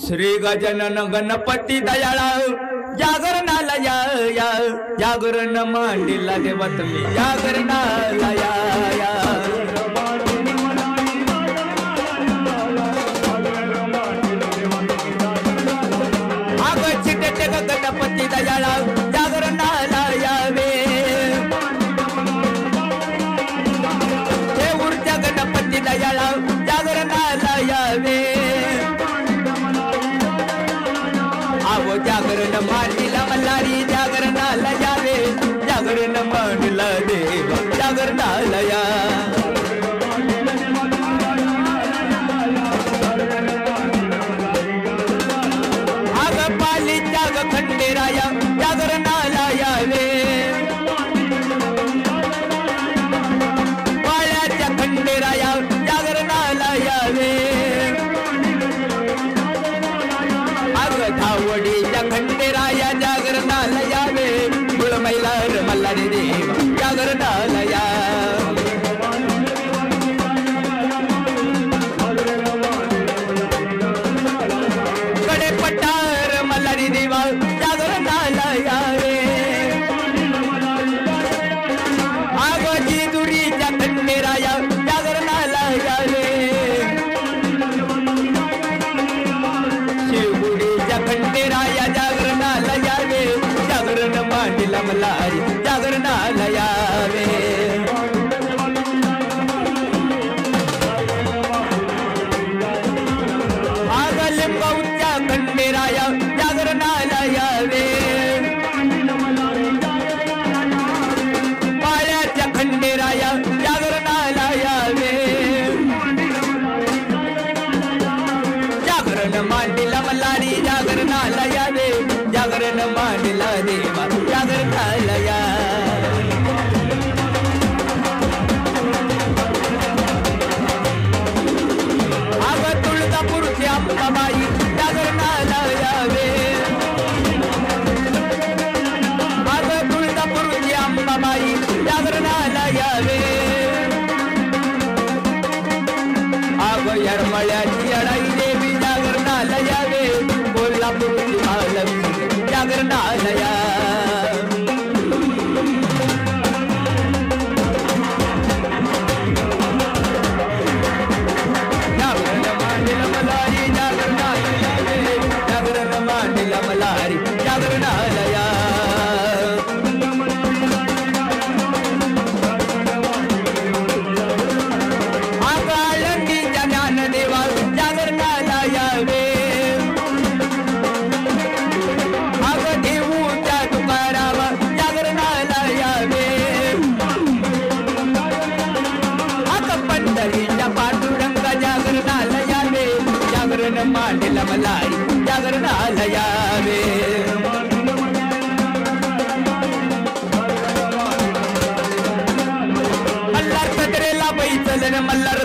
श्री गजानन गणपती दयाळा जागरणाला या जागरण मांडीला देवा तुम्ही जागरणाला या गणपती दयाळा जागरणाला यावे हे ऊर्जा गणपती दयाळा जागरणाला यावे आवो जागरण मांडीला मल्हारी जागरणाला यावे जागरण मांडीला देव जागरणाला या खंडेराया जागरणाला यावे पाळ्याच्या खंडेराया जागरणाला यावे अग धावडीच्या खंडेराया जागरणाला यावे गुळमैलार मल्हारी देव जागरणाला या कडे पठार मल्हारी देवा जागरणाला यावे आगोजी दुरीच्या खंडेराया जागरणाला यावे शिवगुडीच्या खंडेराया जागरणाला यावे जागरण मांडीला मल्हारी जागरणाला यावे लिंबाऊच्या खंडेराया जागरणाला यावे पाळ्याच्या खंडेराया जागरणाला यावे जागरण मांडीला मल्हारी जागरणाला यावे जागरण मांडीला देवा जागरणाला या तुळजापूरची अंबाबाई जागरणाला यावे तुळजापूरची अंबाबाई जागरणाला यावे यरमळ्याची अडाई देवी जागरणाला यावे कोल्हापूरची महालक्ष्मी जागरणाला या मल्हारी जागरणाला या आळंदीच्या ज्ञानदेवा जागरणाला यावे अग देऊच्या तुकाराम जागरणाला यावे अग पंढरीच्या पांडुरंग जागरणाला यावे जागरण मांडीला मल्हारी जागरणाला यावे मल्हार कत्रेला बैचलन मल्हार